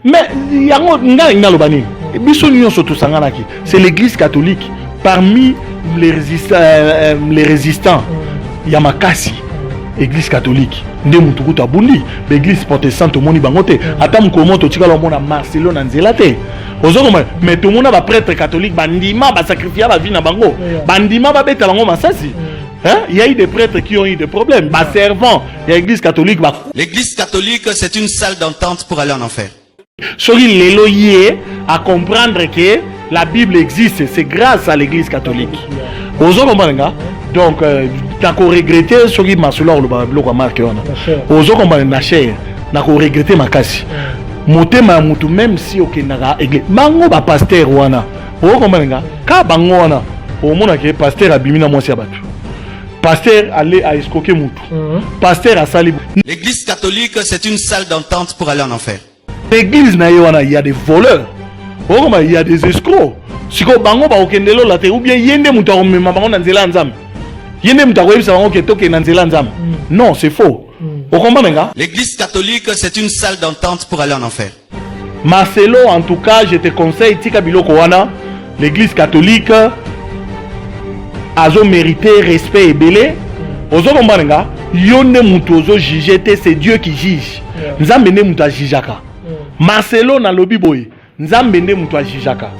Mais c'est l'église catholique. Parmi les résistants, il y a Makassi, église catholique. L'église protestante, tout le monde est bangoté. Attends, comment tu as dit Marcelo Nanzelate. Mais tout le monde va prêtre catholique, bandima va sacrifier la vie na bango. Bandima va bêter la ngoma sasi. Il y a eu des prêtres qui ont eu des problèmes. Bah servant, il y a l'église catholique. L'église catholique, c'est une salle d'entente pour aller en enfer. Sori lelo yé à comprendre que la Bible existe, c'est grâce à l'église catholique. Ozo comprendre. Donc t'as qu'à regretter sori Marcelo le bloc à marquer on. Ozo comprendre na cher, n'a qu'à regretter Makassi. Motema mutu même si ok naga église. Bango ba pasteur wana. Ozo comprendre. Ka bango wana. Au monde que pasteur abimina mwasi abatu. Pasteur allait à escroquer mutu. Pasteur a sali. L'église catholique, c'est une salle d'entente pour aller en enfer. L'église il y a des voleurs. Il y a des escrocs. Si vous bango ba okendelo la te ou bien yende mutu a mema bango nanzela nzam. Yende mutu a koyebisa bango ke toke nanzela nzam. Non, c'est faux. Vous comprenez nga? L'église catholique, c'est une salle d'entente pour aller en enfer. Marcelo, en tout cas, je te conseille tika biloko wana, l'église catholique azo mérité respect et belé. Ozo comprendre nga? Yonde mutu ozo juger te, c'est Dieu qui juge. Nzambe ne mutu a jijaka. Marcelo na lobi boy, nzambe ne mutu a jijaka.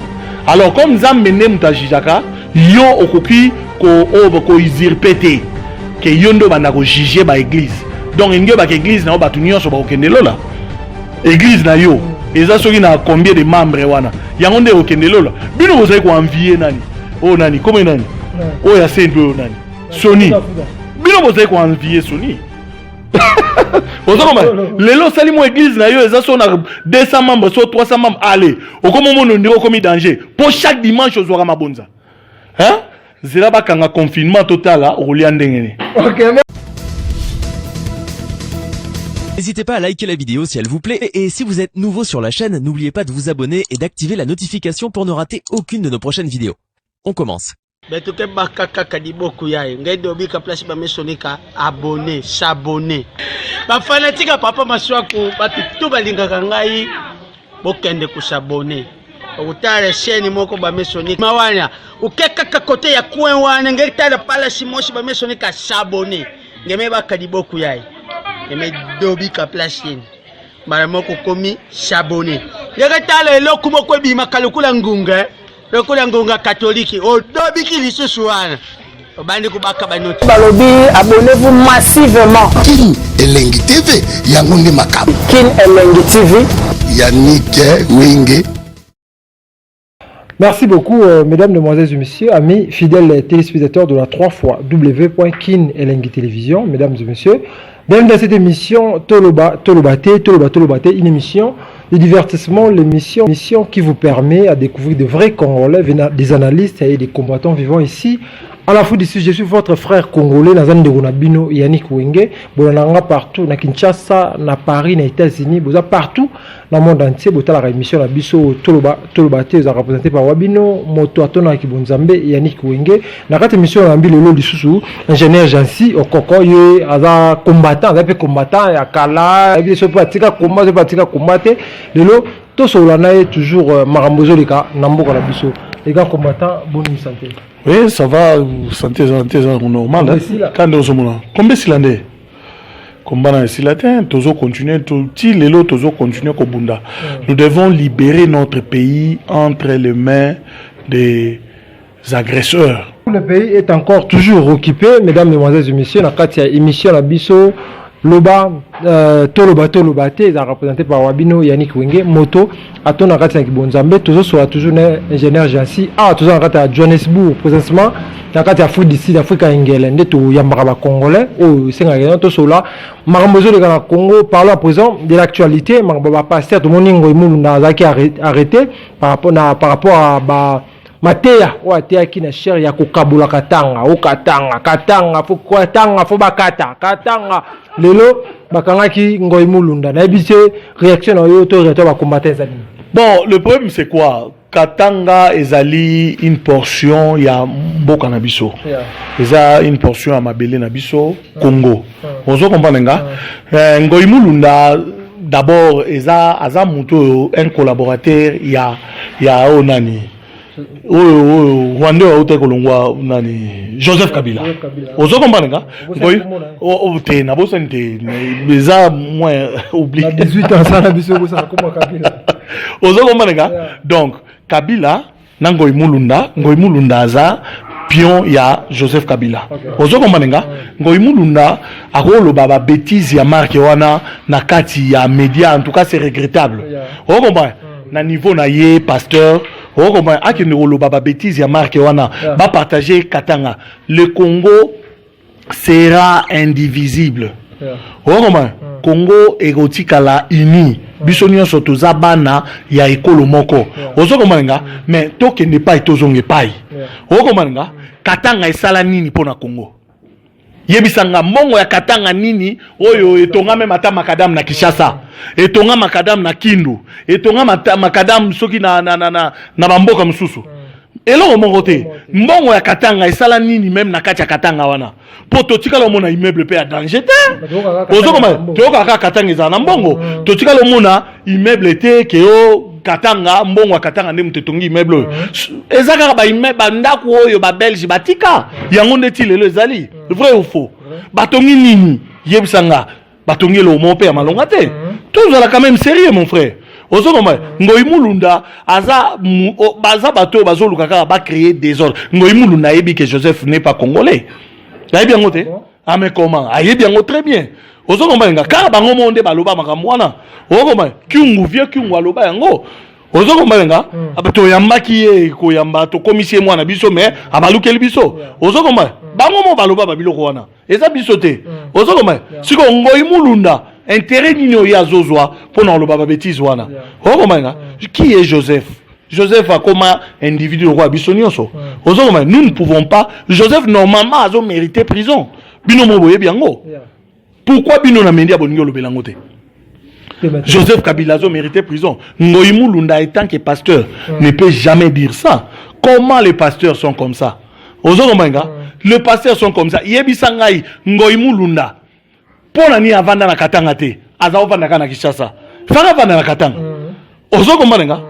Alors comme nzambe ne mutu a jijaka, yo okoki ko usurper que yondo bana ko juger ba église. Donc ngyo ba église na ba tunyo so ba okendelo la. Église na yo, eza soki na combien de membres wana. Yango nde okendelo la. Bino bozai ko envier nani? Oh nani, comment nani? Oh ya sendo nani? Sony. Bino bozai ko envier Sony. Lelo sali mo église na yo eza so na 200 membres so 300 membres allez okomo mono ndiro komi danger pour chaque dimanche ozwaka mabonza hein zela bakanga confinement total a olia ndengene. OK. N'hésitez pas à liker la vidéo si elle vous plaît et si vous êtes nouveau sur la chaîne, n'oubliez pas de vous abonner et d'activer la notification pour ne rater aucune de nos prochaines vidéos. On commence. Betuke bakaka kadiboku yae ngaido bika place ba mesonika abonner s'abonner ba fanatika papa maswaku batu to balingaka ngai bokende ku s'abonner okutale chaîne moko ba mesonika mawana ukeka kote ya kwen wana ngaitala pala simoshi ba mesonika s'abonner ngeme bakadiboku yae ngeme dobika place ni mara moko komi s'abonner ngaitala eloko moko bima kalukula ngunga le Ngonga catholique au dobiki lisusu wana obandi kubaka banoti balobi abonnez-vous massivement Kin Elengi TV yango nde makabo Kin Elengi TV Yannick Wenge. Merci beaucoup mesdames, demoiselles et messieurs, amis fidèles téléspectateurs de la 3xW.Kin Elengi Télévision, mesdames et messieurs, bienvenue dans cette émission Tolobate, une émission de divertissement, l'émission qui vous permet à découvrir de vrais Congolais, des analystes et des combattants vivant ici. À la fois d'ici, je suis votre frère congolais, Nazan de Gonabino, Yannick Wenge. Bolanga partout, na Kinshasa, na Paris, na États-Unis, partout dans le monde entier. La émission la biso Tolobate, vous représenté par Wabino, Moto Atona Kibonzambe, Yannick Wenge. Na cette émission la mbile lo lisusu, ingénieur Jansi, Okoko, ye aza combattant, ya kala, et so patika combattre. Lelo to solana est toujours marambozo leka namboka la biso. Les gars combattants, bonne santé. Oui, ça va, santé normal. Quand nous sommes combien silandé? Combat silatin, toujours continuer, tout les lots, toujours continuer au Bunda. Nous devons libérer notre pays entre les mains des agresseurs. Le pays est encore toujours occupé, mesdames, mesdemoiselles et messieurs. Dans la émission la biso Loba, Tolobate, ils sont représentés par Wabino, Yannick Wenge, Moto, Atona Katia Kibonzambe, toujours sur toujours ingénieur Jansi, toujours à Johannesburg, présentement, dans le foot d'ici, d'Afrique England, tout Yambaraba Congolais, ou Sénégalais, tout cela, Marambozo de Congo, parlons à présent de l'actualité, Marababa Pasteur, tout le monde n'a arrêté par rapport à Matea watea kina sheri ya kukabula katanga fo bakata katanga lelo bakangaki ngoi mulunda na ebise réaction yo to reto ba combattre ça. Bon, le problème c'est quoi? Katanga ezali une portion ya mboka na biso. Eza une portion ya mabele na biso Congo. Ozo comprendre nga? Ngoi mulunda d'abord eza muto un collaborateur ya onani Rwanda autre kolongwa nani Joseph Kabila. Ozo comprendre nga? Ngoy te na bosa nte eza moins oublié. 18 ans ça na biso ça comme Kabila. Ozo comprendre nga? Donc Kabila na Ngoy Mulunda aza pion ya Joseph Kabila. Ozo comprendre nga? Ngoy Mulunda akolo baba bêtise ya marque wana na kati ya média, en tout cas c'est regrettable. Ozo comprendre? Na niveau na ye pasteur oh comment a ne baba bêtise ya marque wana va partager Katanga. Le Congo sera indivisible. Oh comment Congo erotikala uni bisonio sotoza bana ya ekolo moko. Ozo comment nga mais toke ne pas tozonge pai. Oh comment nga Katanga esala nini pona Congo. Yebisanga mongo ya Katanga nini oyo etonga me mata makadam na Kishasa etonga makadam na Kindu etonga makadam soki na bamboka msusu eloko mongo te mongo ya Katanga esala nini même na kati ya Katanga wana po totikala mona immeuble pe ya danger te ozo koma toka ka Katanga za na mbongo totikala mona immeuble te keo Katanga mbongo ya Katanga ne mutetongi immeuble ezaka ba immeuble bandako oyo ba Belge batika yango ndeti lelo ezali vrai ou faux batongi nini yebisanga batongi le mon père malonga te tout ça quand même sérieux mon frère ozo koma Ngoy Mulunda baza bato bazoluka kaka ba créer désordre Ngoy Mulunda yebi que Joseph n'est pas congolais là bien ngote ah mais comment ah bien très bien ozo koma nga kaka bango monde baloba makambo wana ozo koma kyungu vieux kyungu aloba yango ozo koma nga abato yambaki ye ko yamba to komisie mwana biso mais abalukeli biso ozo koma bango mo baloba babiloko wana eza biso te ozo koma siko Ngoy Mulunda intérêt nino ya zozwa pona loba ba bêtise wana ozo koma nga qui est Joseph a comme individu roi bisonioso ozo koma nous ne pouvons pas Joseph normalement a mérité prison bino mo boye biango pourquoi bino na mendia boningo lo belango te Joseph Kabila a mérité prison. Ngoy Mulunda, en tant que pasteur, ne peut jamais dire ça. Comment les pasteurs sont comme ça? Les pasteurs sont comme ça. Yebisangai, Ngoy Mulunda. Pour l'année avant na Katanga te, Azao Vanaka na Kishasa. Faka Vana na Katanga. Ozo Komananga.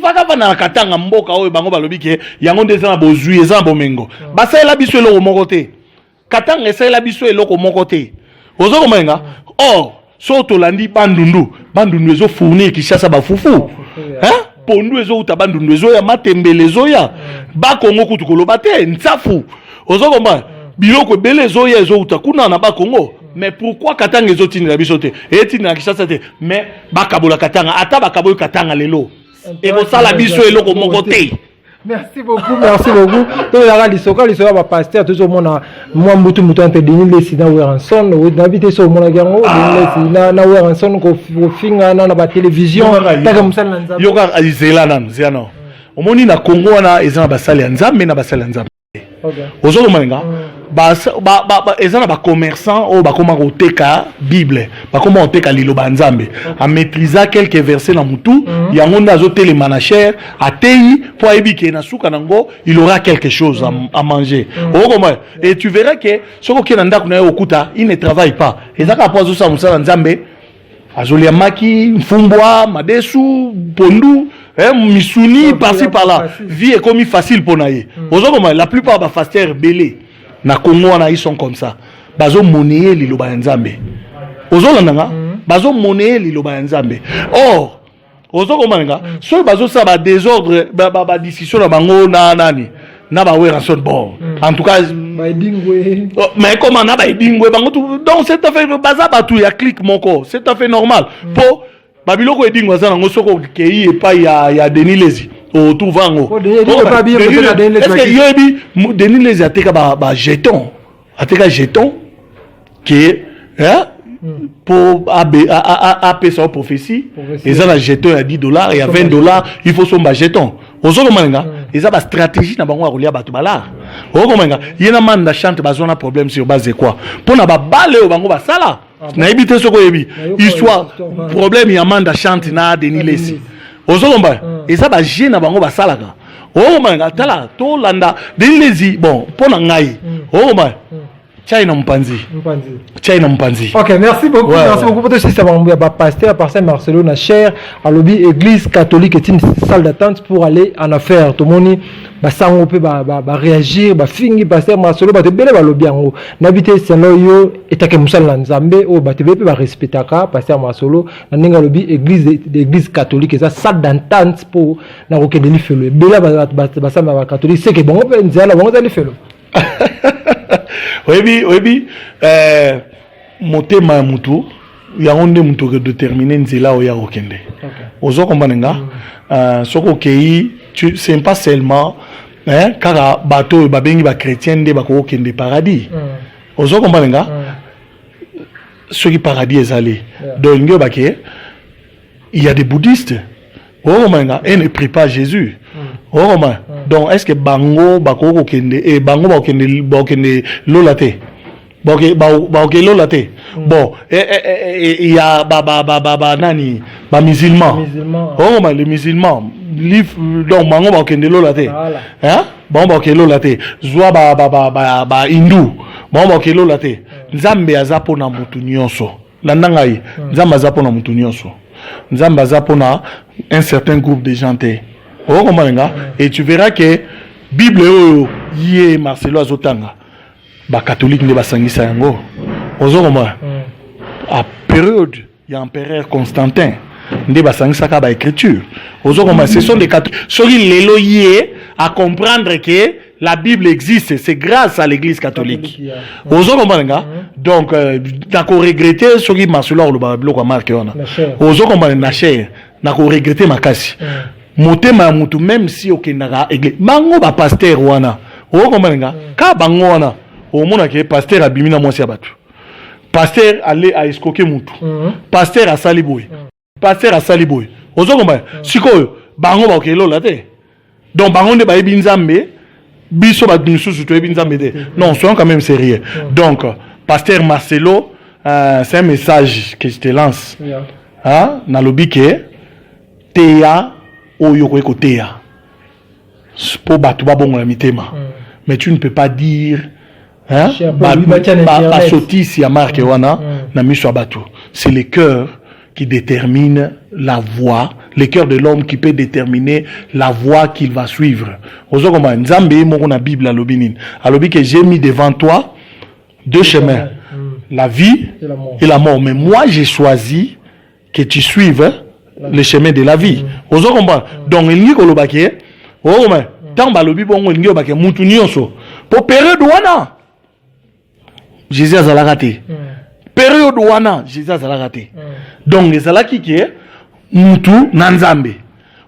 Faka Vana na Katanga, Mboka, Oyo Bango Balobike, Yangon Dezana Bozui, Zambo Mengo. Basa la biso lo mokote. Katanga esa la biso lo mokote. Ozo Komananga. Or, soto landi bandundu ezo fournir Kishasa ba fufu pondu ezo uta bandundu ezo ya matembele ezo ya ba Kongo kutu koloba te nsafu ozo komba biloko bele ezo ya ezo uta kuna na ba Kongo mais pourquoi Katanga ezo tini la biso te etini na Kishasa te mais ba kabola Katanga ata ba kabola Katanga lelo e ko sala biso eloko moko te. Merci beaucoup, merci beaucoup. Donc, la lisoka ba pasteur tout le monde moi mutu ante Denis Lesi na Weranson, ou d'habiter sur mon agango, Denis Lesi na Weranson ko finga na ba télévision, ta comme ça na nzambe. Yoka alizela na nziano. Omoni na Congo wana ezana basali ya nzambe na basali ya nzambe. Okay. Ozo malinga ezana ba commerçant o ba koma koteka Bible, ba koma koteka liloba nzambe, a maîtriser quelques versets na mutu, yango ndazo tele manacher, atei po ebike na suka nango, il aura quelque chose à manger. Et tu verras que soko ki na ndako na okuta, il ne travaille pas. Ezaka pozo sa musala nzambe, azolia maki, mfumbwa, madesu, pondu, misuni par-ci par-là. Vie est comme facile pour naïe. La plupart des pasteurs belés na Congo ils sont comme ça. Bazo monnaie li loba nzambe. Ozolanda bazo monnaie li loba nzambe. Or, ozokomanga, so bazo sa ba désordre ba discussion na bango na nani. Na ba Weranson bon. En tout cas, mais comment na ba edingwe bango donc c'est affaire baza batu ya clic moko, c'est tout à fait normal. Pour babiloko edingwa za nango soko kei epa ya Denis Lesi o tout vango est-ce que yobi Denis Lesi ateka ba jeton ateka jeton qui pour AP sa prophétie ils ont la jeton à $10 et à $20 il faut son ba jeton ozo komenga ils ont ba stratégie na bango akolia bato bala ozo komenga yena manda chante bazona problème sur base de quoi pour na ba bale o bango ba sala na ebite soko yebi histoire problème ya manda chante na Denis Lesi ozokomba eza ba je na bango basalaka okomba tala to landa Denis Lesi bon pona ngai okomba China Mpanzi. Mpanzi. China Mpanzi. Ok, merci beaucoup. Merci beaucoup pour tout ce que pasteur pasteur Marcelo na cher à lobby église catholique est une salle d'attente pour aller en affaires. Tout le monde ba sango pe ba réagir, ba fingi pasteur Marcelo ba te bele ba lobby yango. Nabité senoyo etake musala nzambe o ba te be pe ba respectaka pasteur Marcelo na ninga lobby église catholique est ça salle d'attente pour na kokende li felo. Bela ba samba ba catholique c'est que bon pe nzala bon za li felo. Oui, motema mutu ya onde mutu que déterminer nzela o ya okende. Ozo kombanenga soko kei c'est pas seulement car bateau ba bengi ba chrétien de ba ko okende paradis. Ozo kombanenga ceux qui paradis ezali. Donc nge ba ke il y a des bouddhistes. Oh manga et ne prie pas Jésus. Oh man. Donc est-ce que bango bako okende et bango ba okende lolate. Ba lolate. Bon il y a nani ba musulman. Oh man les musulmans donc bango ba okende lolate. Hein? Bon ba okende lolate. Zwa ba hindu. Bon ba okende lolate. Nzambe azapo na mutu nyonso. Landanga yi. Nzambe azapo na mutu nyonso. Nzambe azapo na un certain groupe de gens. Et tu verras que Bible yé Marcelo Azotanga ba catholique ne basangisa yango ozokoma à période il y a empereur Constantin ne basangisa ka ba écriture ozokoma ce sont des catholiques sori lelo yé à comprendre que la Bible existe, c'est grâce à l'église catholique. Ozokoma donc d'accord regretter sori Marcelo le Bible ko marqué ona ozokoma na cher na ko regretter makasi motema ya mutu même si okendaka église bango ba pasteur wana okomenga ka bango wana omona ke pasteur abimina mwasi ya batu pasteur aller a escroquer mutu pasteur asali boy pasteur asali boy ozokomba sikoyo bango ba okelola te donc bango nde ba yebi nzambe biso ba misusu to yebi nzambe te non soyons quand même sérieux donc pasteur Marcelo c'est un message que je te lance hein na lobi ke teya oyo ko teya pour batu ba bongo la mitema mais tu ne peux pas dire hein ba sotisi ya marque wana na miso batu c'est le cœur qui détermine la voie, le cœur de l'homme qui peut déterminer la voie qu'il va suivre. Ozokoma nzambe mo na Bible a lobinin a lobi que j'ai mis devant toi deux chemins, la vie et la mort, mais moi j'ai choisi que tu suives le chemin de la vie. Ozo comprendre. Donc il n'y ko lobake. Oh mais tant ba lobi bongo il n'y obake mutu nyonso. Pour période wana Jésus azalaka te. Période wana Jésus azalaka te. Donc ezalaki ke mutu na nzambe.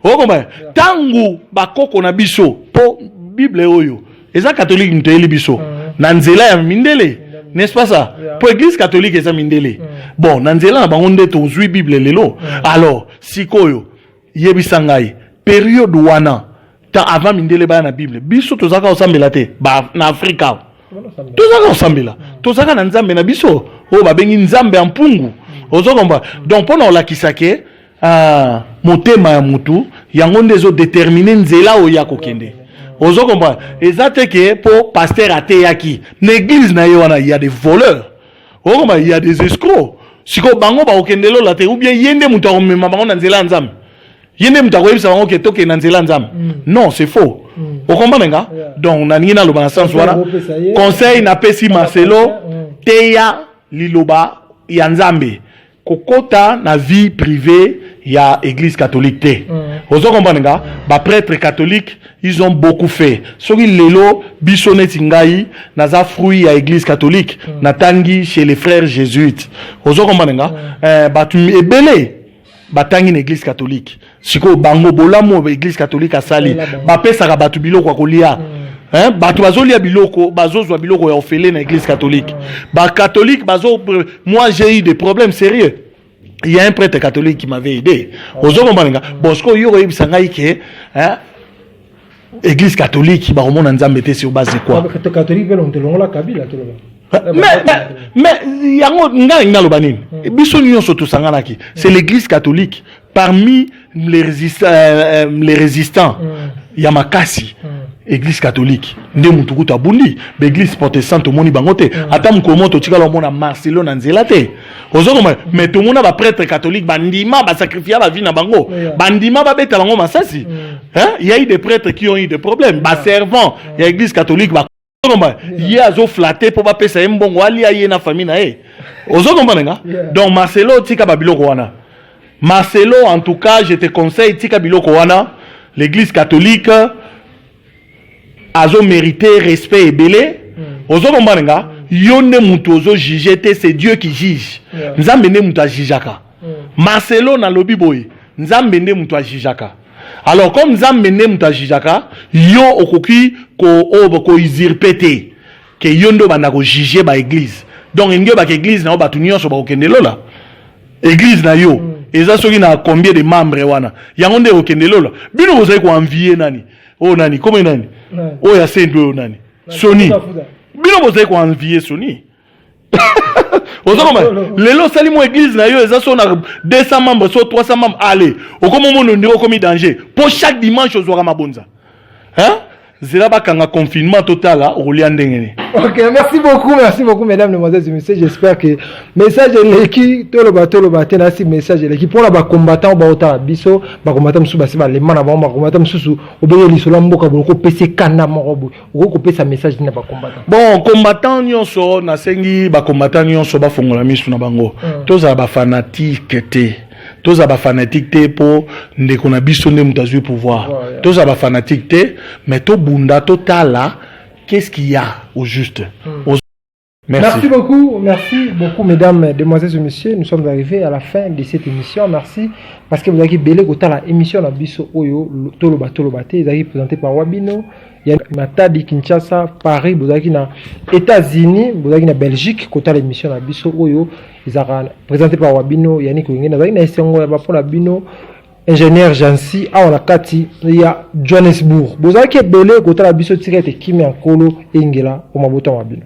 Oh comprendre. Tangu bakoko na biso po Bible oyo. Eza catholique nteli biso. Na nzela ya mindele. N'est-ce pas ça? Pour l'église catholique, c'est mindele. Bon, nanzela na bango nde tozui Bible lelo. Alors, sikoyo, yebisangai, période wana, ta avant mindele ba na Bible. Biso tozaka osambela te, ba na Afrika. Tozaka osambela. Tozaka na nzambe na biso. O ba bengi nzambe en pungu. Ozokomba. Donc pona olakisa ke motema ya mutu, yango ndezo déterminer nzela oya kokende. Ozo comprendre. Exacte que pour pasteur ateyaki, l'église na yoana il y a des voleurs. Oh il y a des escrocs. Siko bango ba okendelo la te ou bien yende muta o mema bango na nzela nzam. Yende muta ko yebisa bango ke toke na nzela nzam. Non, c'est faux. Vous comprenez nga? Donc na nina lo ba sens wala. Conseil na pesi Marcelo teya liloba ya nzambe. Kokota na vie privée ya église catholique te. Vous comprenez nga? Ba prêtre catholique ils ont beaucoup fait. Soki lelo bisoneti ngai naza fruit ya église catholique natangi chez les frères jésuites. Ozo kombanenga batu ebele batangi na église catholique. Siko bango bolamo église catholique asali ba pesa ka batu biloko kwa kolia. Hein batu bazolia biloko bazozwa biloko ya ofele na église catholique. Ba catholique bazo moi j'ai eu des problèmes sérieux. Il y a un prêtre catholique qui m'avait aidé. Ozo kombanenga bosko yo yebisa ngai ke hein église catholique ba romona nzambe te sur base de quoi catholique belo ntelongo la kabila toloba mais yango ngai ngalo banini biso nyonso to sanganaki c'est l'église catholique parmi les résistants ya makasi église catholique nde mutu kuta bundi l'église protestante moni bangote ata mkomo to tikala mona Marcelo na nzela te ozokoma mais to mona ba prêtre catholique bandima ba sacrifier ba vie na bango bandima ba beta bango masasi hein il y a eu des prêtres qui ont eu des problèmes ba servant ya église catholique ba il y a zo flatté pour ba pesa mbongo ali aye na famille na e ozokoma nga donc Marcelo tika ba biloko wana Marcelo en tout cas je te conseille tika biloko wana l'église catholique azo mérité respect et belé ozokoma nga yonde mutu ozo juger te c'est Dieu qui juge nzambe ne mutu ajijaka Marcelo na lobi boy nzambe ne mutu ajijaka alors comme nzambe ne mutu ajijaka yo okoki ko usurper te ke yondo bana ko juger ba église donc ngeo ba église na ba tunyo so ba okende lola église na yo eza soki na combien de membres wana yango nde okende lola bino bozai ko envier nani oh nani comment nani oh ya sendo nani Sony bino bozai ko envier Sony ozokoma lelo salimo église na yo eza so na 200 membres so 300 membres allez okomo mono ndiko komi danger pour chaque dimanche ozwaka mabonza hein zela bakanga confinement total à Oliandengene. Ok, merci beaucoup mesdames, mesdemoiselles et messieurs. J'espère que message leki toloba tena si message leki pour la ba combattant ba ota biso ba combattant musu basi ba le mana ba combattant musu obeye lisolo mboka boko pese kana morobo ko pesa message na ba combattant. Bon, combattant nyonso na sengi ba combattant nyonso ba fongola misu na bango. Toza ba fanatique te. Tous les fanatiques te pour ne qu'on a biso ne mutazui pouvoir. Tous les fanatiques te mais to bunda total là qu'est-ce qu'il y a au juste. Merci beaucoup mesdames, mesdemoiselles et messieurs, nous sommes arrivés à la fin de cette émission. Merci parce que vous avez belé kota la émission na biso oyo toloba te ezaki présenté par Wabino. Il y a Matadi Kinshasa, Paris, vous avez na États-Unis, vous avez na Belgique kota l'émission na biso oyo ezaka présenté par Wabino, Yannick Wingena, vous avez na Essengo ya bapo na bino ingénieur Jansi awa na kati ya Johannesburg. Vous avez belé kota la biso tika te kimi ankolo engela o mabota Wabino.